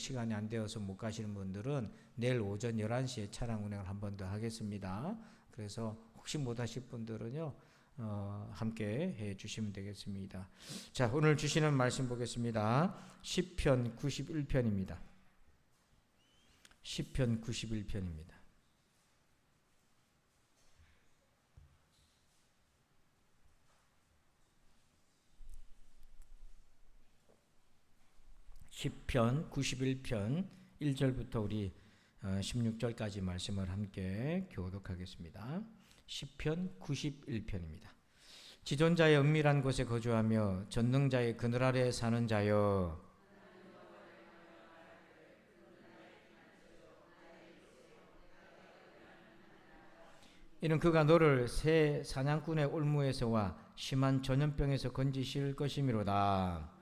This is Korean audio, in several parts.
시간이 안 되어서 못 가시는 분들은 내일 오전 11시에 차량 운행을 한 번 더 하겠습니다. 그래서 혹시 못 하실 분들은요, 함께 해 주시면 되겠습니다. 자, 오늘 주시는 말씀 보겠습니다. 시편 91편입니다. 시편 91편입니다. 시편 91편 1절부터 우리 16절까지 말씀을 함께 교독하겠습니다. 시편 91편입니다. 지존자의 은밀한 곳에 거주하며 전능자의 그늘 아래 사는 자여, 이는 그가 너를 새 사냥꾼의 올무에서와 심한 전염병에서 건지실 것이미로다.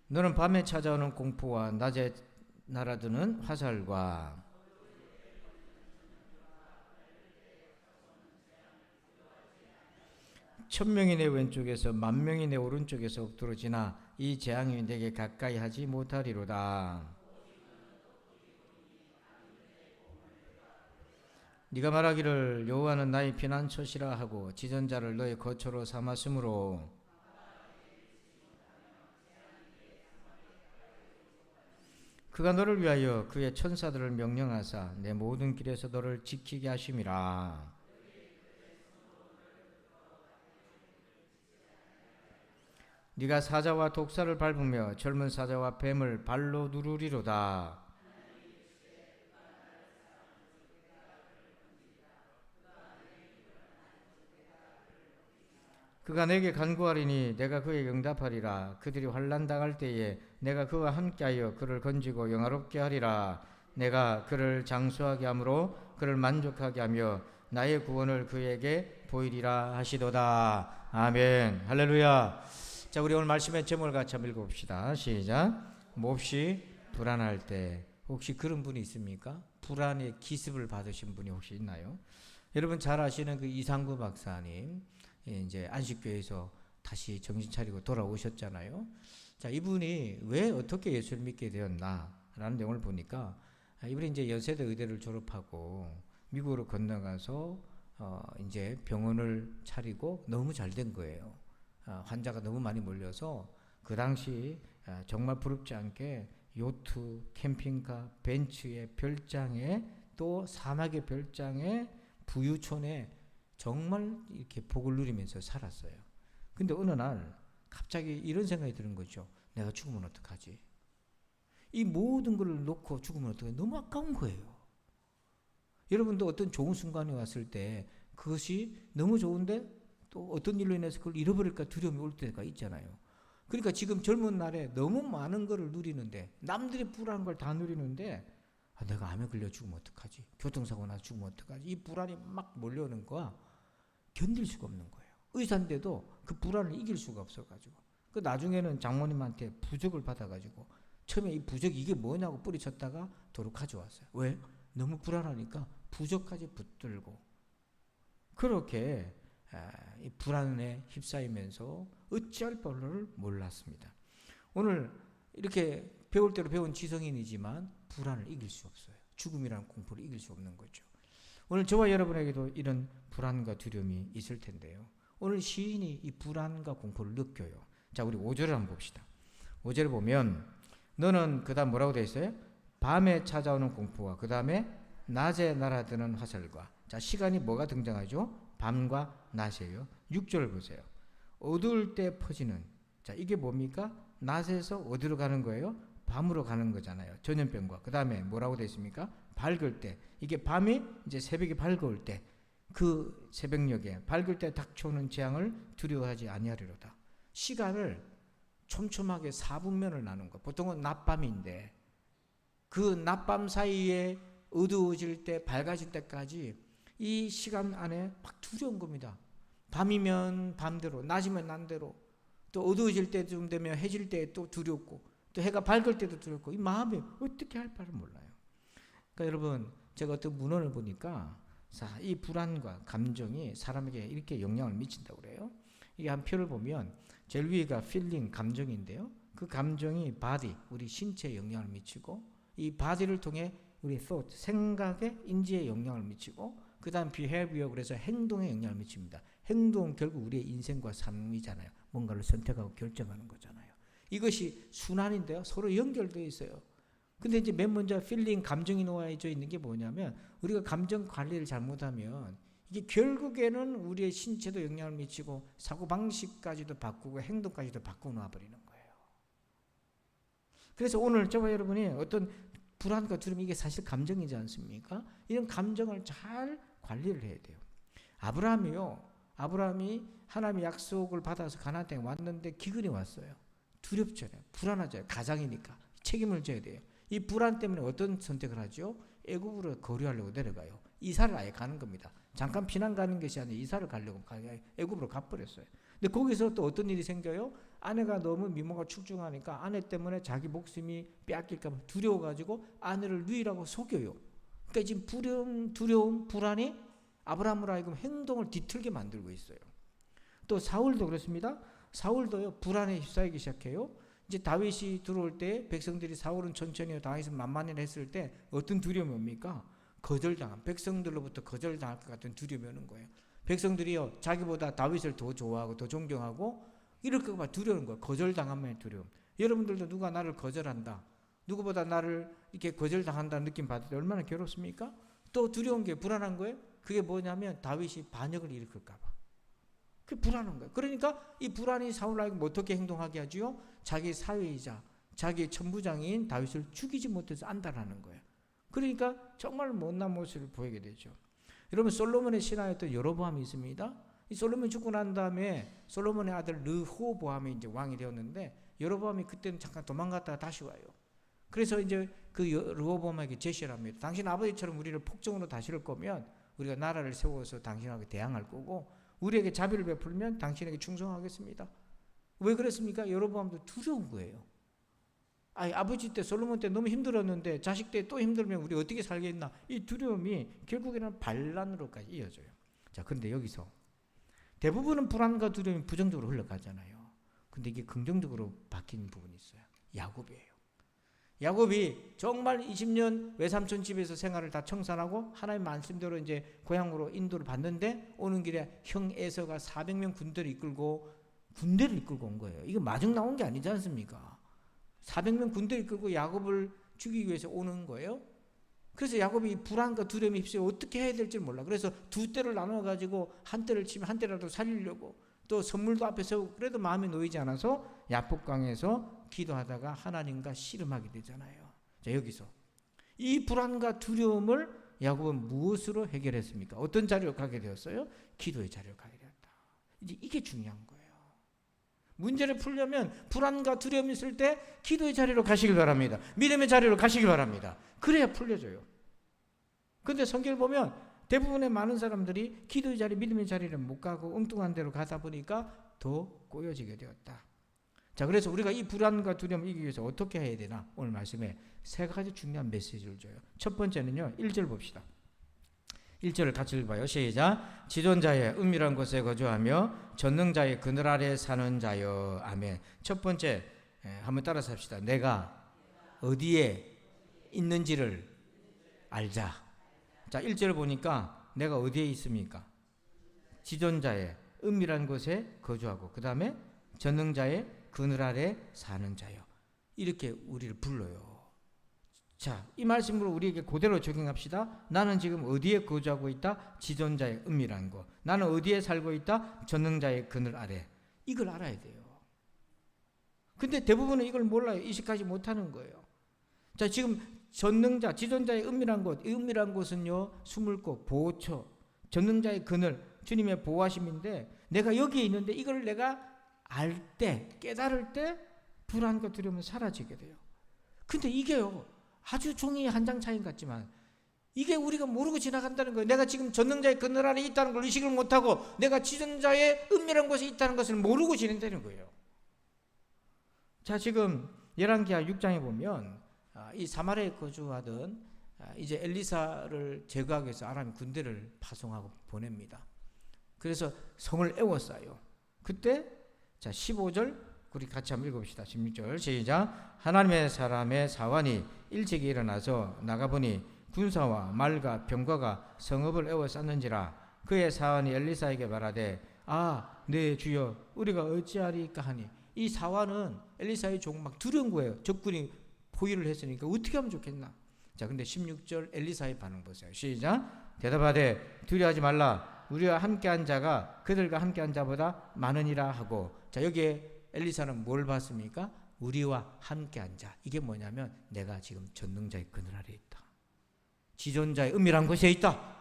너는 밤에 찾아오는 공포와 낮에 날아드는 화살과 천명이 내 왼쪽에서 만명이 내 오른쪽에서 엎드러지나 이 재앙이 내게 가까이 하지 못하리로다. 네가 말하기를 여호와는 나의 피난처시라 하고 지전자를 너의 거처로 삼았으므로 그가 너를 위하여 그의 천사들을 명령하사 내 모든 길에서 너를 지키게 하심이라. 네가 사자와 독사를 밟으며 젊은 사자와 뱀을 발로 누르리로다. 그가 내게 간구하리니 내가 그에게 응답하리라. 그들이 환난 당할 때에 내가 그와 함께하여 그를 건지고 영화롭게 하리라. 내가 그를 장수하게 함으로 그를 만족하게 하며 나의 구원을 그에게 보이리라 하시도다. 아멘. 할렐루야. 자, 우리 오늘 말씀의 제목을 같이 한번 읽어봅시다. 시작. 몹시 불안할 때. 혹시 그런 분이 있습니까? 불안의 기습을 받으신 분이 혹시 있나요? 여러분 잘 아시는 그 이상구 박사님, 이제 안식교에서 다시 정신 차리고 돌아오셨잖아요. 자, 이분이 왜 어떻게 예수를 믿게 되었나라는 내용을 보니까, 이분이 이제 연세대 의대를 졸업하고 미국으로 건너가서 이제 병원을 차리고 너무 잘 된 거예요. 환자가 너무 많이 몰려서 그 당시 정말 부럽지 않게 요트, 캠핑카, 벤츠의 별장에 또 사막의 별장에 부유촌에 정말 이렇게 복을 누리면서 살았어요. 근데 어느 날 갑자기 이런 생각이 드는 거죠. 내가 죽으면 어떡하지? 이 모든 걸 놓고 죽으면 어떡하지? 너무 아까운 거예요. 여러분도 어떤 좋은 순간이 왔을 때 그것이 너무 좋은데 또 어떤 일로 인해서 그걸 잃어버릴까 두려움이 올 때가 있잖아요. 그러니까 지금 젊은 날에 너무 많은 거를 누리는데, 남들이 불안한 걸 다 누리는데, 내가 암에 걸려 죽으면 어떡하지? 교통사고 나서 죽으면 어떡하지? 이 불안이 막 몰려오는 거야. 견딜 수가 없는 거예요. 의사인데도 그 불안을 이길 수가 없어가지고, 그 나중에는 장모님한테 부적을 받아가지고 처음에 이 부적 이게 뭐냐고 뿌리쳤다가 도로 가져왔어요. 왜? 너무 불안하니까 부적까지 붙들고 그렇게 이 불안에 휩싸이면서 어찌할 바를 몰랐습니다. 오늘 이렇게 배울 대로 배운 지성인이지만 불안을 이길 수 없어요. 죽음이라는 공포를 이길 수 없는 거죠. 오늘 저와 여러분에게도 이런 불안과 두려움이 있을 텐데요. 오늘 시인이 이 불안과 공포를 느껴요. 자, 우리 5절을 한번 봅시다. 5절을 보면 너는 그 다음 뭐라고 되어 있어요? 밤에 찾아오는 공포와 그 다음에 낮에 날아드는 화살과. 자, 시간이 뭐가 등장하죠? 밤과 낮이에요. 6절을 보세요. 어두울 때 퍼지는. 자, 이게 뭡니까? 낮에서 어디로 가는 거예요? 밤으로 가는 거잖아요. 전염병과. 그 다음에 뭐라고 되어 있습니까? 밝을 때. 이게 밤이 이제 새벽이 밝을 때, 그 새벽녘에 밝을 때 닥쳐오는 재앙을 두려워하지 아니하리로다. 시간을 촘촘하게 4분면을 나눈 거. 보통은 낮밤인데 그 낮밤 사이에 어두워질 때 밝아질 때까지 이 시간 안에 막 두려운 겁니다. 밤이면 밤대로, 낮이면 낮대로, 또 어두워질 때쯤 되면 해질 때 또 두렵고, 또 해가 밝을 때도 두렵고, 이 마음이 어떻게 할 바를 몰라요. 그러니까 여러분, 제가 어떤 문헌을 보니까 자, 이 불안과 감정이 사람에게 이렇게 영향을 미친다고 그래요. 이게 한 표를 보면 제일 위가 feeling, 감정인데요. 그 감정이 body, 우리 신체에 영향을 미치고, 이 body를 통해 우리 thought, 생각에, 인지에 영향을 미치고, 그 다음 behavior, 그래서 행동에 영향을 미칩니다. 행동은 결국 우리의 인생과 삶이잖아요. 뭔가를 선택하고 결정하는 거잖아요. 이것이 순환인데요. 서로 연결되어 있어요. 근데 이제 맨 먼저 feeling, 감정이 놓여져 있는 게 뭐냐면, 우리가 감정 관리를 잘못하면 이게 결국에는 우리의 신체도 영향을 미치고 사고방식까지도 바꾸고 행동까지도 바꾸고 놔버리는 거예요. 그래서 오늘 저와 여러분이 어떤 불안과 두려움, 이게 사실 감정이지 않습니까? 이런 감정을 잘 관리를 해야 돼요. 아브라함이 하나님의 약속을 받아서 가나안 땅에 왔는데 기근이 왔어요. 두렵잖아요. 불안하잖아요. 가장이니까 책임을 져야 돼요. 이 불안 때문에 어떤 선택을 하죠? 애굽으로 거류하려고 내려가요. 이사를 아예 가는 겁니다. 잠깐 피난 가는 것이 아니라 이사를 가려고 애굽으로 가버렸어요. 근데 거기서 또 어떤 일이 생겨요? 아내가 너무 미모가 출중하니까 아내 때문에 자기 목숨이 빼앗길까 봐 두려워가지고 아내를 누이라고 속여요. 그러니까 지금 두려움, 불안이 아브라함으로 하여금 행동을 뒤틀게 만들고 있어요. 또 사울도 그렇습니다. 사울도요, 불안에 휩싸이기 시작해요. 이제 다윗이 들어올 때 백성들이 사울은 천천히 다윗은 만만히 했을 때 어떤 두려움이 옵니까? 거절당한, 백성들로부터 거절당할 것 같은 두려움이 오는 거예요. 백성들이요, 자기보다 다윗을 더 좋아하고 더 존경하고 이럴까 봐 두려운 거예요. 거절당함의 두려움. 여러분들도 누가 나를 거절한다, 누구보다 나를 이렇게 거절당한다는 느낌 받을 때 얼마나 괴롭습니까? 또 두려운 게, 불안한 거예요. 그게 뭐냐면 다윗이 반역을 일으킬까 봐. 그게 불안한 거예요. 그러니까 이 불안이 사울을 어떻게 행동하게 하지요? 자기 사위이자 자기의 천부장인 다윗을 죽이지 못해서 안달하는 거예요. 그러니까 정말 못난 모습을 보이게 되죠. 여러분, 솔로몬의 신하였던 여로보암이 있습니다. 이 솔로몬이 죽고 난 다음에 솔로몬의 아들 르호보암이 이제 왕이 되었는데, 여로보암이 그때는 잠깐 도망갔다가 다시 와요. 그래서 이제 그 르호보암에게 제시를 합니다. 당신 아버지처럼 우리를 폭정으로 다스릴 거면 우리가 나라를 세워서 당신하고 대항할 거고, 우리에게 자비를 베풀면 당신에게 충성하겠습니다. 왜 그랬습니까? 여로보암도 두려운 거예요. 아버지 때, 솔로몬 때 너무 힘들었는데 자식 때 또 힘들면 우리 어떻게 살겠나? 이 두려움이 결국에는 반란으로까지 이어져요. 자, 그런데 여기서 대부분은 불안과 두려움이 부정적으로 흘러가잖아요. 근데 이게 긍정적으로 바뀐 부분이 있어요. 야곱이에요. 야곱이 정말 20년 외삼촌 집에서 생활을 다 청산하고 하나님 말씀대로 이제 고향으로 인도를 받는데, 오는 길에 형 에서가 400명 군대를 이끌고 온 거예요. 이거 마중 나온 게 아니지 않습니까? 400명 군대를 이끌고 야곱을 죽이기 위해서 오는 거예요. 그래서 야곱이 불안과 두려움이 휩싸여 어떻게 해야 될지 몰라. 그래서 두 떼를 나눠가지고 한 떼를 치면 한 떼라도 살리려고, 또 선물도 앞에 세우고, 그래도 마음에 놓이지 않아서 야복강에서 기도하다가 하나님과 씨름하게 되잖아요. 자, 여기서 이 불안과 두려움을 야곱은 무엇으로 해결했습니까? 어떤 자리로 가게 되었어요? 기도의 자리로 가게 되었다. 이제 이게 중요한 거예요. 문제를 풀려면 불안과 두려움이 있을 때 기도의 자리로 가시길 바랍니다. 믿음의 자리로 가시길 바랍니다. 그래야 풀려져요. 그런데 성경을 보면 대부분의 많은 사람들이 기도의 자리, 믿음의 자리를 못 가고 엉뚱한 데로 가다 보니까 더 꼬여지게 되었다. 자, 그래서 우리가 이 불안과 두려움을 이기기 위해서 어떻게 해야 되나? 오늘 말씀에 세 가지 중요한 메시지를 줘요. 첫 번째는요, 1절 봅시다. 1절을 같이 읽어봐요. 시작. 지존자의 은밀한 곳에 거주하며 전능자의 그늘 아래 사는 자여. 아멘. 첫 번째, 한번 따라서 합시다. 내가 어디에 있는지를 알자. 자, 1절을 보니까 내가 어디에 있습니까? 지존자의 은밀한 곳에 거주하고, 그 다음에 전능자의 그늘 아래 사는 자여. 이렇게 우리를 불러요. 자, 이 말씀으로 우리에게 그대로 적용합시다. 나는 지금 어디에 거주하고 있다? 지존자의 은밀한 곳. 나는 어디에 살고 있다? 전능자의 그늘 아래. 이걸 알아야 돼요. 근데 대부분은 이걸 몰라요. 이식하지 못하는 거예요. 자, 지금 전능자, 지존자의 은밀한 곳. 이 은밀한 곳은요, 숨을 곳, 보호처, 전능자의 그늘, 주님의 보호하심인데, 내가 여기에 있는데 이걸 내가 알 때, 깨달을 때 불안과 두려움은 사라지게 돼요. 근데 이게요, 아주 종이 한 장 차이 같지만 이게 우리가 모르고 지나간다는 거예요. 내가 지금 전능자의 그늘 아래 있다는 걸 의식을 못하고 내가 지존자의 은밀한 곳에 있다는 것을 모르고 지낸다는 거예요. 자, 지금 열왕기하 6장에 보면 이 사마리아에 거주하던 이제 엘리사를 제거하기 위해서 아람이 군대를 파송하고 보냅니다. 그래서 성을 에워싸요. 그때 자 15절 우리 같이 한번 읽어봅시다. 16절 시작. 하나님의 사람의 사환이 일찍이 일어나서 나가보니 군사와 말과 병거가 성읍을 에워쌌는지라. 그의 사환이 엘리사에게 말하되 네 주여 우리가 어찌하리까 하니. 이 사환은 엘리사의 종 막 두려운 거예요. 적군이 포위를 했으니까 어떻게 하면 좋겠나. 자 근데 16절 엘리사의 반응 보세요. 시작. 대답하되 두려워하지 말라. 우리와 함께한 자가 그들과 함께한 자보다 많으니라 하고. 자 여기에 엘리사는 뭘 봤습니까? 우리와 함께한 자. 이게 뭐냐면 내가 지금 전능자의 그늘 아래 있다. 지존자의 은밀한 곳에 있다.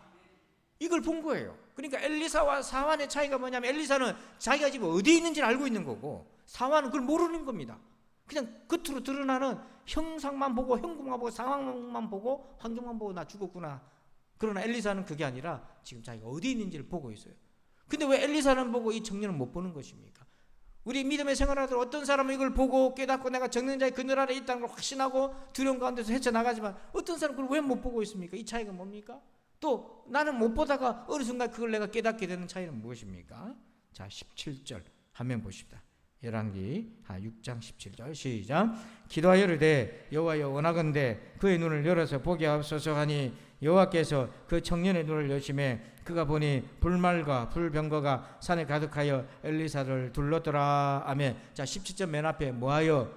이걸 본 거예요. 그러니까 엘리사와 사환의 차이가 뭐냐면 엘리사는 자기가 지금 어디에 있는지를 알고 있는 거고 사환은 그걸 모르는 겁니다. 그냥 겉으로 드러나는 형상만 보고 형국만 보고 상황만 보고 환경만 보고 나 죽었구나. 그러나 엘리사는 그게 아니라 지금 자기가 어디 있는지를 보고 있어요. 근데 왜 엘리사는 보고 이 청년은 못 보는 것입니까? 우리 믿음의 생활하들 어떤 사람은 이걸 보고 깨닫고 내가 전능자의 그늘 아래 있다는 걸 확신하고 두려움 가운데서 헤쳐나가지만 어떤 사람은 그걸 왜 못 보고 있습니까? 이 차이가 뭡니까? 또 나는 못 보다가 어느 순간 그걸 내가 깨닫게 되는 차이는 무엇입니까? 자 17절 한번 보십시다. 열왕기 6장 17절 시작. 기도하여 이르되 여호와여 원하건대 그의 눈을 열어서 보게 하옵소서 하니 여호와께서 그 청년의 눈을 여심해 그가 보니 불말과 불병거가 산에 가득하여 엘리사를 둘렀더라. 아멘. 자 17절 맨 앞에 뭐하여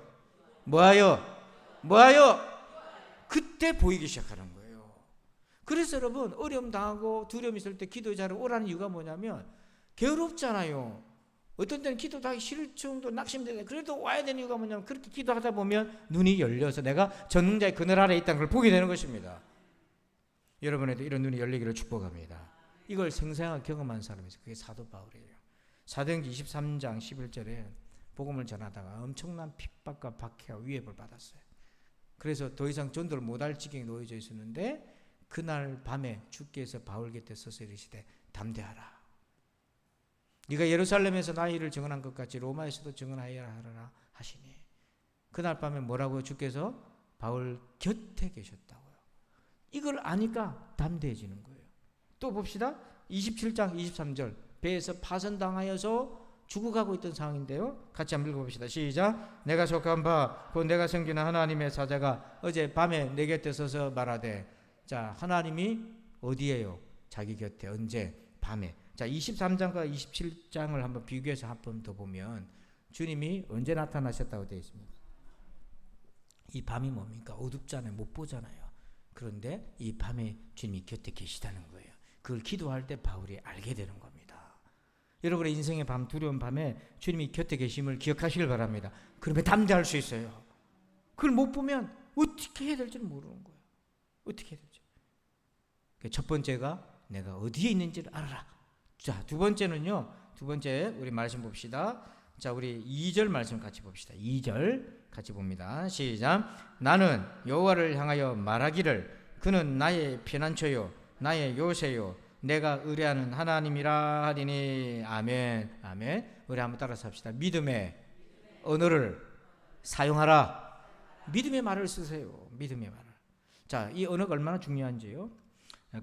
그때 보이기 시작하는 거예요. 그래서 여러분 어려움 당하고 두려움 있을 때 기도 자리에 오라는 이유가 뭐냐면 괴롭잖아요. 어떤 때는 기도도 하기 싫을 정도 낙심되는데 그래도 와야 되는 이유가 뭐냐면 그렇게 기도하다 보면 눈이 열려서 내가 전능자의 그늘 아래 있다는 걸 보게 되는 것입니다. 여러분에도 이런 눈이 열리기를 축복합니다. 이걸 생생하게 경험한 사람이 있어요. 그게 사도 바울이에요. 사도행전 23장 11절에 복음을 전하다가 엄청난 핍박과 박해와 위협을 받았어요. 그래서 더 이상 전도를 못할 지경에 놓여져 있었는데 그날 밤에 주께서 바울 곁에 서서 이르시되 담대하라. 네가 예루살렘에서 나의 일을 증언한 것 같이 로마에서도 증언하여야 하라 하시니 그날 밤에 뭐라고요? 주께서 바울 곁에 계셨다고요. 이걸 아니까 담대해지는 거예요. 또 봅시다. 27장 23절 배에서 파선당하여서 죽어가고 있던 상황인데요. 같이 한번 읽어봅시다. 시작. 내가 속한 바 곧 내가 섬기는 하나님의 사자가 어제 밤에 내 곁에 서서 말하되. 자 하나님이 어디에요? 자기 곁에. 언제? 밤에. 자 23장과 27장을 한번 비교해서 한 번 더 보면 주님이 언제 나타나셨다고 되어 있습니다. 이 밤이 뭡니까? 어둡잖아요. 못 보잖아요. 그런데 이 밤에 주님이 곁에 계시다는 거예요. 그걸 기도할 때 바울이 알게 되는 겁니다. 여러분의 인생의 밤, 두려운 밤에 주님이 곁에 계심을 기억하시길 바랍니다. 그러면 담대할 수 있어요. 그걸 못 보면 어떻게 해야 될지 모르는 거예요. 어떻게 해야 될지. 첫 번째가 내가 어디에 있는지를 알아라. 자, 두 번째는요. 두 번째 우리 말씀 봅시다. 자, 우리 2절 말씀 같이 봅시다. 2절 같이 봅니다. 시작. 나는 여호와를 향하여 말하기를 그는 나의 피난처요 나의 요새요 내가 의뢰하는 하나님이라 하리니. 아멘. 아멘. 우리 한번 따라서 합시다. 믿음의 언어를 사용하라. 믿음의 말을 쓰세요. 믿음의 말을. 자, 이 언어가 얼마나 중요한지요.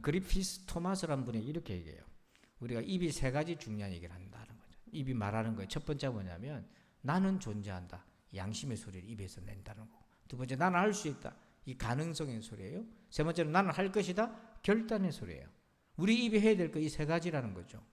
그리피스 토마스라는 분이 이렇게 얘기해요. 우리가 입이 세 가지 중요한 얘기를 한다는 거죠. 입이 말하는 거예요. 첫 번째가 뭐냐면 나는 존재한다. 양심의 소리를 입에서 낸다는 거고. 두 번째 나는 할 수 있다. 이 가능성의 소리예요. 세 번째는 나는 할 것이다. 결단의 소리예요. 우리 입이 해야 될 거 이 세 가지라는 거죠.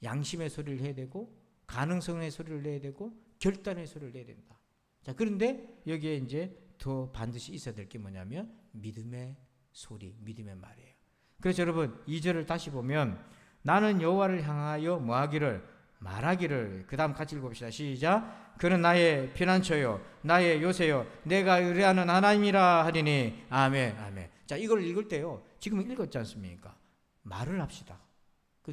양심의 소리를 해야 되고 가능성의 소리를 내야 되고 결단의 소리를 내야 된다. 자, 그런데 여기에 이제 더 반드시 있어야 될 게 뭐냐면 믿음의 소리, 믿음의 말이에요. 그래서 여러분 2절을 다시 보면 나는 여호와를 향하여 뭐하기를 말하기를. 그 다음 같이 읽어봅시다. 시작. 그는 나의 피난처요 나의 요새요 내가 의뢰하는 하나님이라 하리니. 아멘. 아멘. 자, 이걸 읽을 때요 지금 읽었지 않습니까? 말을 합시다.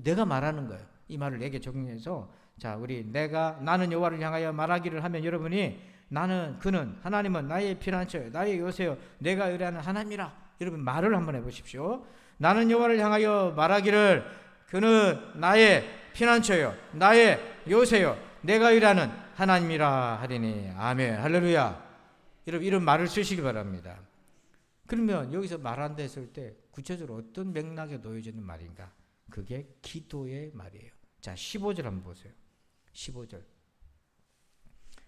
내가 말하는 거예요. 이 말을 내게 적용해서 자, 우리 나는 여호와를 향하여 말하기를 하면 여러분이 나는 그는 하나님은 나의 피난처요 나의 요새요 내가 의뢰하는 하나님이라. 여러분 말을 한번 해보십시오. 나는 여호와를 향하여 말하기를 그는 나의 피난처요 나의 요새요 내가 의뢰하는 하나님이라 하리니. 아멘. 할렐루야. 여러분 이런 말을 쓰시기 바랍니다. 그러면 여기서 말한다 했을 때 구체적으로 어떤 맥락에 놓여지는 말인가? 그게 기도의 말이에요. 자, 15절 한번 보세요. 15절.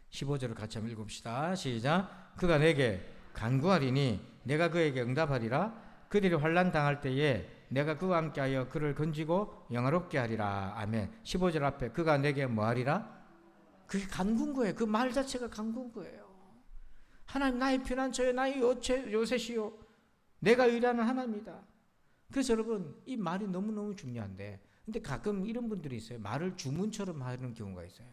15절을 같이 한번 읽읍시다. 시작. 그가 내게 간구하리니 내가 그에게 응답하리라. 그들이 환난 당할 때에 내가 그와 함께하여 그를 건지고 영화롭게 하리라. 아멘. 15절 앞에 그가 내게 뭐하리라? 그게 간구인 거예요. 그 말 자체가 간구인 거예요. 하나님 나의 피난처요 나의 요새시요 내가 의뢰하는 하나님이다. 그래서 여러분 이 말이 너무너무 중요한데 근데 가끔 이런 분들이 있어요. 말을 주문처럼 하는 경우가 있어요.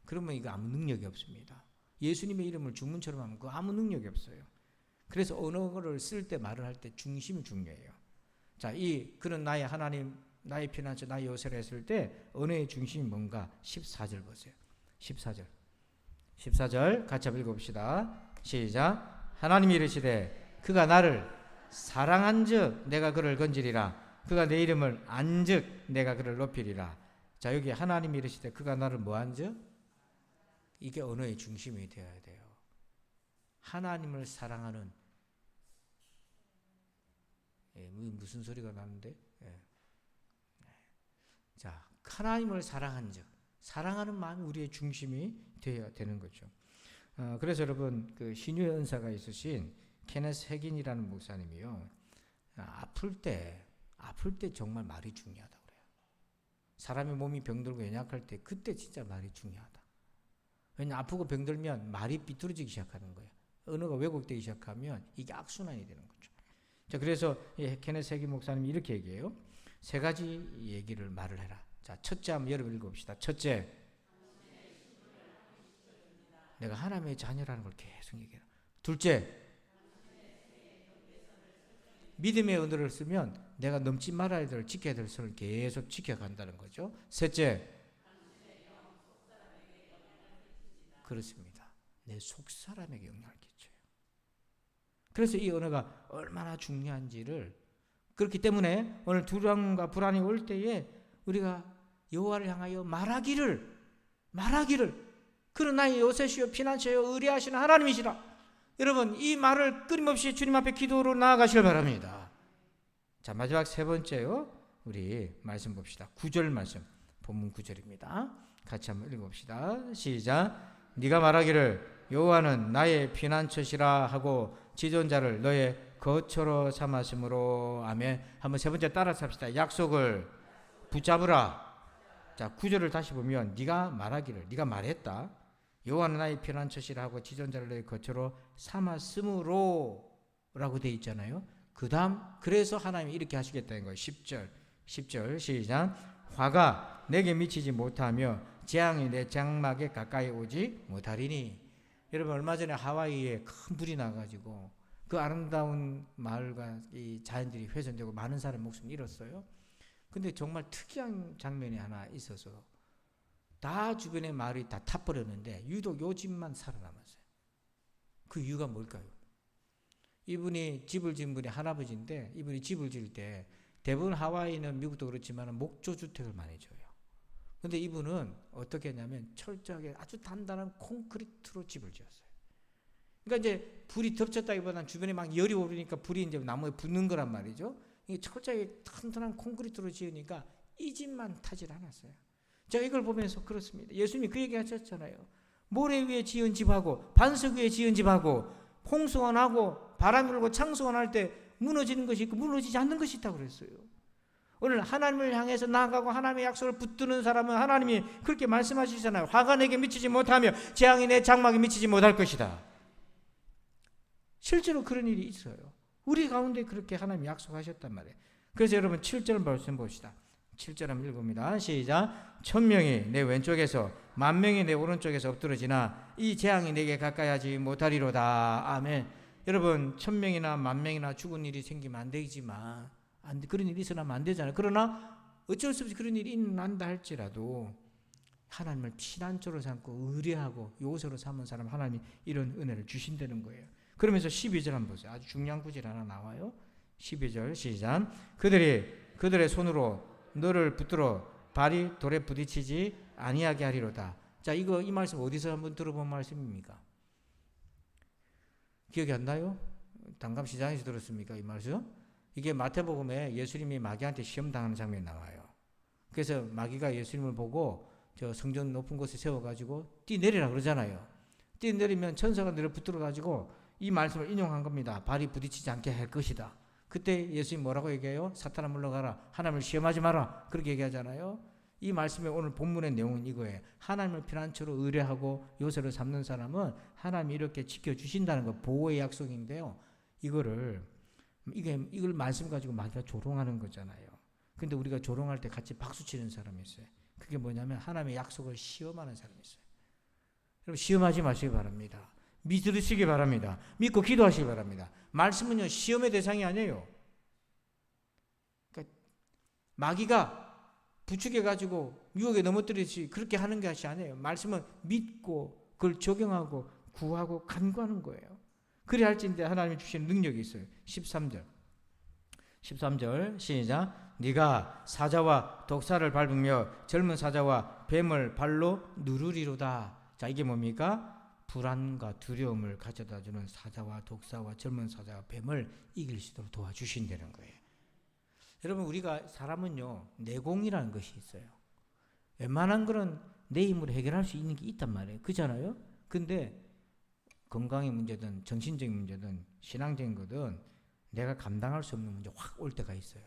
그러면 이거 아무 능력이 없습니다. 예수님의 이름을 주문처럼 하면 그거 아무 능력이 없어요. 그래서 언어를 쓸 때 말을 할 때 중심이 중요해요. 자, 그런 나의 하나님 나의 피난처 나의 요새를 했을 때 언어의 중심이 뭔가 14절 보세요. 14절 같이 한번 읽어봅시다. 시작. 하나님이 이르시되 그가 나를 사랑한즉 내가 그를 건지리라. 그가 내 이름을 안즉 내가 그를 높이리라. 자, 여기 하나님이 이르시되 그가 나를 뭐한즉? 이게 언어의 중심이 되어야 돼요. 하나님을 사랑하는 무슨 소리가 나는데? 자, 하나님을 사랑한즉 사랑하는 마음이 우리의 중심이 되어야 되는 거죠. 그래서 여러분 그 신유의 은사가 있으신 케네스 해긴이라는 목사님이요. 아플 때 정말 말이 중요하다고 그래요. 사람의 몸이 병들고 연약할 때 그때 진짜 말이 중요하다. 왜냐하면 아프고 병들면 말이 삐뚤어지기 시작하는 거예요. 언어가 왜곡되기 시작하면 이게 악순환이 되는 거죠. 자, 그래서 케네스 해긴 목사님이 이렇게 얘기해요. 세 가지 얘기를 말을 해라. 자, 첫째 한번 여러분 읽어봅시다. 첫째, 내가 하나님의 자녀라는 걸 계속 얘기해라. 둘째, 믿음의 언어를 쓰면 내가 넘지 말아야 될 지켜야 될 선을 계속 지켜간다는 거죠. 셋째, 그렇습니다. 내 속사람에게 영향을 끼쳐요. 그래서 이 언어가 얼마나 중요한지를 그렇기 때문에 오늘 두려움과 불안이 올 때에 우리가 여호와를 향하여 말하기를 그는 나의 요새시요 피난처요 의뢰하시는 하나님이시라. 여러분 이 말을 끊임없이 주님 앞에 기도로 나아가시길 바랍니다. 자, 마지막 세 번째요. 우리 말씀 봅시다. 9절 말씀 본문 9절입니다. 같이 한번 읽어봅시다. 시작. 네가 말하기를 여호와는 나의 피난처시라 하고 지존자를 너의 거처로 삼았으므로. 아멘. 한번 세 번째 따라서 합시다. 약속을 붙잡으라. 자, 9절을 다시 보면 네가 말하기를 네가 말했다. 여호와는 나의 피난처시라 하고 지존자를 너의 거처로 삼았으므로 라고 되어 있잖아요. 그 다음 그래서 하나님이 이렇게 하시겠다는 거예요. 10절 시작. 화가 내게 미치지 못하며 재앙이 내 장막에 가까이 오지 못하리니. 여러분 얼마 전에 하와이에 큰 불이 나가지고 그 아름다운 마을과 이 자연들이 훼손되고 많은 사람 목숨을 잃었어요. 근데 정말 특이한 장면이 하나 있어서 다 주변의 마을이 다 타버렸는데 유독 요 집만 살아남았어요. 그 이유가 뭘까요? 이분이 집을 지은 분이 할아버지인데 이분이 집을 지을 때 대부분 하와이는 미국도 그렇지만 목조주택을 많이 줘요. 근데 이분은 어떻게 했냐면 철저하게 아주 단단한 콘크리트로 집을 지었어요. 그러니까 이제 불이 덮쳤다기보다는 주변에 막 열이 오르니까 불이 이제 나무에 붙는 거란 말이죠. 이게 철저하게 단단한 콘크리트로 지으니까 이 집만 타질 않았어요. 제가 이걸 보면서 그렇습니다. 예수님이 그 얘기 하셨잖아요. 모래 위에 지은 집하고 반석 위에 지은 집하고 홍수가 나고 바람이 불고 창수가 날 때 무너지는 것이 있고 무너지지 않는 것이 있다고 그랬어요. 오늘 하나님을 향해서 나아가고 하나님의 약속을 붙드는 사람은 하나님이 그렇게 말씀하시잖아요. 화가 내게 미치지 못하며 재앙이 내 장막에 미치지 못할 것이다. 실제로 그런 일이 있어요. 우리 가운데 그렇게 하나님이 약속하셨단 말이에요. 그래서 여러분 7절 말씀 봅시다. 7절 한번 읽어봅니다. 시작. 1000명이 내 왼쪽에서 10,000명이 내 오른쪽에서 엎드러지나 이 재앙이 내게 가까이 하지 못하리로다. 아멘. 여러분 1000명이나 10,000명이나 죽은 일이 생기면 안 되지만 그런 일이 있어나면 안 되잖아요. 그러나 어쩔 수 없이 그런 일이 일어난다 할지라도 하나님을 피난처로 삼고 의뢰하고 요새로 삼은 사람 하나님이 이런 은혜를 주신다는 거예요. 그러면서 12절 한번 보세요. 아주 중요한 구절 하나 나와요. 12절 시작. 그들의 손으로 너를 붙들어 발이 돌에 부딪히지 아니하게 하리로다. 자, 이 말씀 어디서 한번 들어본 말씀입니까? 기억이 안 나요? 단감시장에서 들었습니까? 이 말씀? 이게 마태복음에 예수님이 마귀한테 시험 당하는 장면이 나와요. 그래서 마귀가 예수님을 보고 저 성전 높은 곳에 세워가지고 뛰내리라 그러잖아요. 뛰내리면 천사가 내려 붙들어가지고 이 말씀을 인용한 겁니다. 발이 부딪히지 않게 할 것이다. 그때 예수님 뭐라고 얘기해요? 사탄아 물러가라. 하나님을 시험하지 마라. 그렇게 얘기하잖아요. 이 말씀의 오늘 본문의 내용은 이거예요. 하나님을 피난처로 의뢰하고 요새를 삼는 사람은 하나님이 이렇게 지켜주신다는 거, 보호의 약속인데요. 이걸 말씀 가지고 마귀가 조롱하는 거잖아요. 근데 우리가 조롱할 때 같이 박수치는 사람이 있어요. 그게 뭐냐면 하나님의 약속을 시험하는 사람이 있어요. 여러분 시험하지 마시기 바랍니다. 믿으시기 바랍니다. 믿고 기도하시기 바랍니다. 말씀은요 시험의 대상이 아니에요. 그러니까 마귀가 부추겨가지고 유혹에 넘어뜨리듯이 그렇게 하는 것이 아니에요. 말씀은 믿고 그걸 적용하고 구하고 간구하는 거예요. 그래야 할진데 하나님이 주시는 능력이 있어요. 13절 시작. 네가 사자와 독사를 밟으며 젊은 사자와 뱀을 발로 누르리로다. 자, 이게 뭡니까? 불안과 두려움을 가져다주는 사자와 독사와 젊은 사자와 뱀을 이길 수 있도록 도와주신다는 거예요. 여러분 우리가 사람은요 내공이라는 것이 있어요. 웬만한 거는 내 힘으로 해결할 수 있는 게 있단 말이에요. 그렇잖아요? 근데 건강의 문제든 정신적인 문제든 신앙적인 거든 내가 감당할 수 없는 문제 확 올 때가 있어요.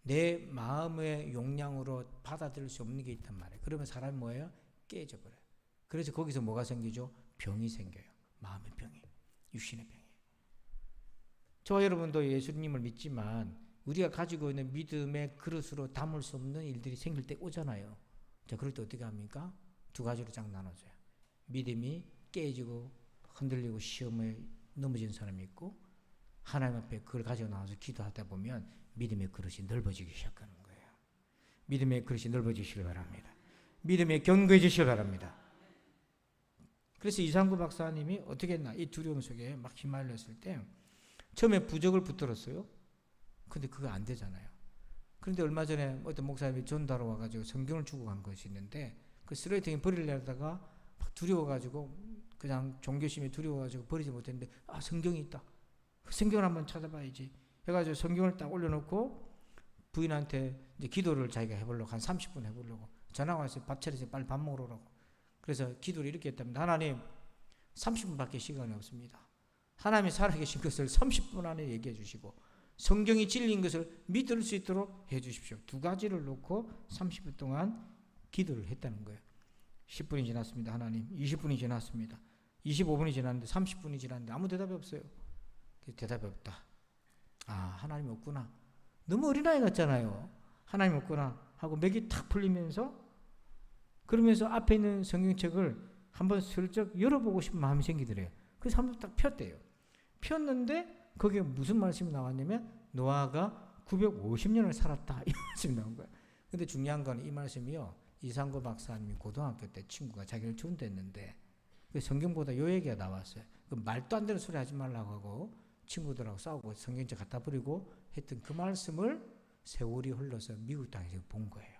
내 마음의 용량으로 받아들일 수 없는 게 있단 말이에요. 그러면 사람이 뭐예요? 깨져버려요. 그래서 거기서 뭐가 생기죠? 병이 생겨요. 마음의 병이, 육신의 병이. 저와 여러분도 예수님을 믿지만 우리가 가지고 있는 믿음의 그릇으로 담을 수 없는 일들이 생길 때 오잖아요. 자, 그럴 때 어떻게 합니까? 두 가지로 쫙 나눠져요. 믿음이 깨지고 흔들리고 시험에 넘어진 사람이 있고 하나님 앞에 그걸 가지고 나와서 기도하다 보면 믿음의 그릇이 넓어지기 시작하는 거예요. 믿음의 그릇이 넓어지시길 바랍니다. 믿음에 견고해지시길 바랍니다. 그래서 이상구 박사님이 어떻게 했나? 이 두려움 속에 막 휘말렸을 때 처음에 부적을 붙들었어요. 근데 그거 안 되잖아요. 그런데 얼마 전에 어떤 목사님이 전도하러 와가지고 성경을 주고 간 것이 있는데 그 쓰레기통에 버리려다가 막 두려워가지고 그냥 종교심이 두려워가지고 버리지 못했는데 아 성경이 있다. 성경을 한번 찾아봐야지 해가지고 성경을 딱 올려놓고 부인한테 이제 기도를 자기가 해보려고 한 30분 해보려고 전화가 와서 밥 차리세요. 빨리 밥 먹으러 오라고. 그래서 기도를 이렇게 했답니다. 하나님 30분밖에 시간이 없습니다. 하나님이 살아계신 것을 30분 안에 얘기해 주시고 성경이 진리인 것을 믿을 수 있도록 해 주십시오. 두 가지를 놓고 30분 동안 기도를 했다는 거예요. 10분이 지났습니다. 하나님 20분이 지났습니다. 25분이 지났는데 30분이 지났는데 아무 대답이 없어요. 대답이 없다. 아 하나님 없구나. 너무 어린아이 같잖아요. 하나님 없구나 하고 맥이 탁 풀리면서 그러면서 앞에 있는 성경책을 한번 슬쩍 열어보고 싶은 마음이 생기더래요. 그래서 한번 딱 폈대요. 폈는데 거기에 무슨 말씀이 나왔냐면 노아가 950년을 살았다 이 말씀이 나온 거예요. 근데 중요한 건 이 말씀이요. 이상구 박사님이 고등학교 때 친구가 자기를 전도했는데 그 성경보다 요 얘기가 나왔어요. 그 말도 안 되는 소리 하지 말라고 하고 친구들하고 싸우고 성경책 갖다 버리고 했던 그 말씀을 세월이 흘러서 미국 땅에서 본 거예요.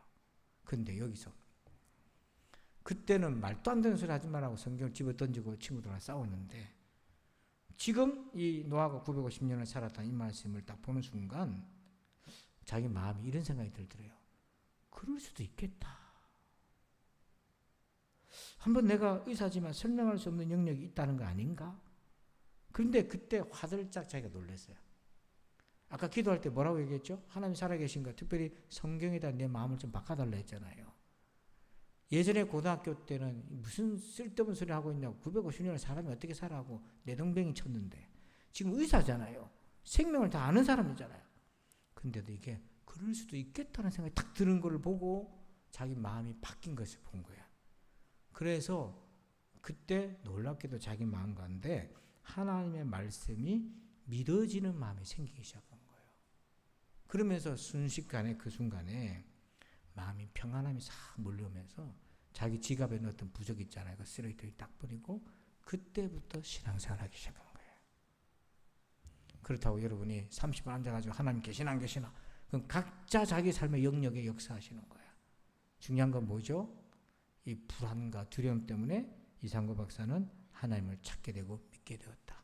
근데 여기서 그때는 말도 안 되는 소리 하지 말라고 성경을 집어 던지고 친구들하고 싸웠는데 지금 이 노아가 950년을 살았다는 이 말씀을 딱 보는 순간 자기 마음이 이런 생각이 들더래요. 그럴 수도 있겠다. 한번 내가 의사지만 설명할 수 없는 영역이 있다는 거 아닌가? 그런데 그때 화들짝 자기가 놀랐어요. 아까 기도할 때 뭐라고 얘기했죠? 하나님 살아계신가? 특별히 성경에다 내 마음을 좀 바꿔달라 했잖아요. 예전에 고등학교 때는 무슨 쓸데없는 소리 하고 있냐고 950년을 사람이 어떻게 살아하고 내동뱅이 쳤는데 지금 의사잖아요. 생명을 다 아는 사람이잖아요. 근데도 이게 그럴 수도 있겠다는 생각이 딱 드는 걸 보고 자기 마음이 바뀐 것을 본 거야. 그래서 그때 놀랍게도 자기 마음 가운데 하나님의 말씀이 믿어지는 마음이 생기기 시작한 거예요. 그러면서 순식간에 그 순간에 마음이 평안함이 싹 몰려오면서 자기 지갑에 넣었던 부적 있잖아요. 그 쓰레기통에 딱 버리고 그때부터 신앙생활 하기 시작한 거예요. 그렇다고 여러분이 30분 앉아가지고 하나님 계시나 안 계시나 그럼 각자 자기 삶의 영역에 역사하시는 거예요. 중요한 건 뭐죠? 이 불안과 두려움 때문에 이상구 박사는 하나님을 찾게 되고 믿게 되었다.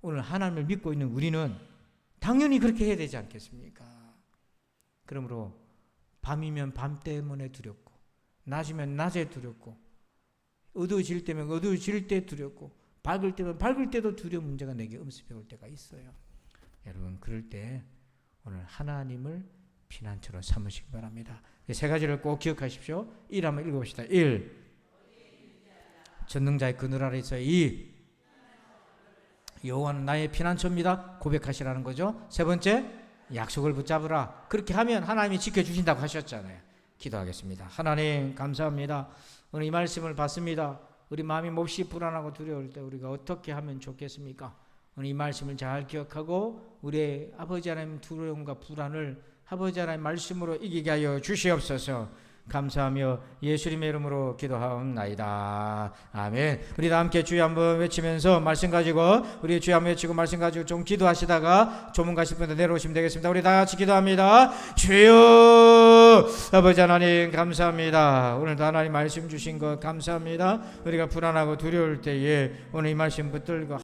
오늘 하나님을 믿고 있는 우리는 당연히 그렇게 해야 되지 않겠습니까? 그러므로 밤이면 밤 때문에 두렵고, 낮이면 낮에 두렵고, 어두워질 때면 어두워질 때 두렵고, 밝을 때면 밝을 때도 두려운 문제가 내게 엄습해 올 때가 있어요. 여러분, 그럴 때 오늘 하나님을 피난처로 삼으시기 바랍니다. 세 가지를 꼭 기억하십시오. 1 한번 읽어봅시다. 1. 전능자의 그늘 아래 있어요. 2. 여호와는 나의 피난처입니다. 고백하시라는 거죠. 세 번째, 약속을 붙잡으라. 그렇게 하면 하나님이 지켜주신다고 하셨잖아요. 기도하겠습니다. 하나님 감사합니다. 오늘 이 말씀을 받습니다. 우리 마음이 몹시 불안하고 두려울 때 우리가 어떻게 하면 좋겠습니까? 오늘 이 말씀을 잘 기억하고 우리 아버지 하나님 두려움과 불안을 아버지 하나님 말씀으로 이기게 하여 주시옵소서. 감사하며 예수님의 이름으로 기도하옵나이다. 아멘. 우리 다 함께 주여 한번 외치면서 말씀 가지고 우리 주여 한번 외치고 말씀 가지고 좀 기도하시다가 조문 가실 분들 내려오시면 되겠습니다. 우리 다 같이 기도합니다. 주여 아버지 하나님 감사합니다. 오늘도 하나님 말씀 주신 것 감사합니다. 우리가 불안하고 두려울 때에 오늘 이 말씀 붙들고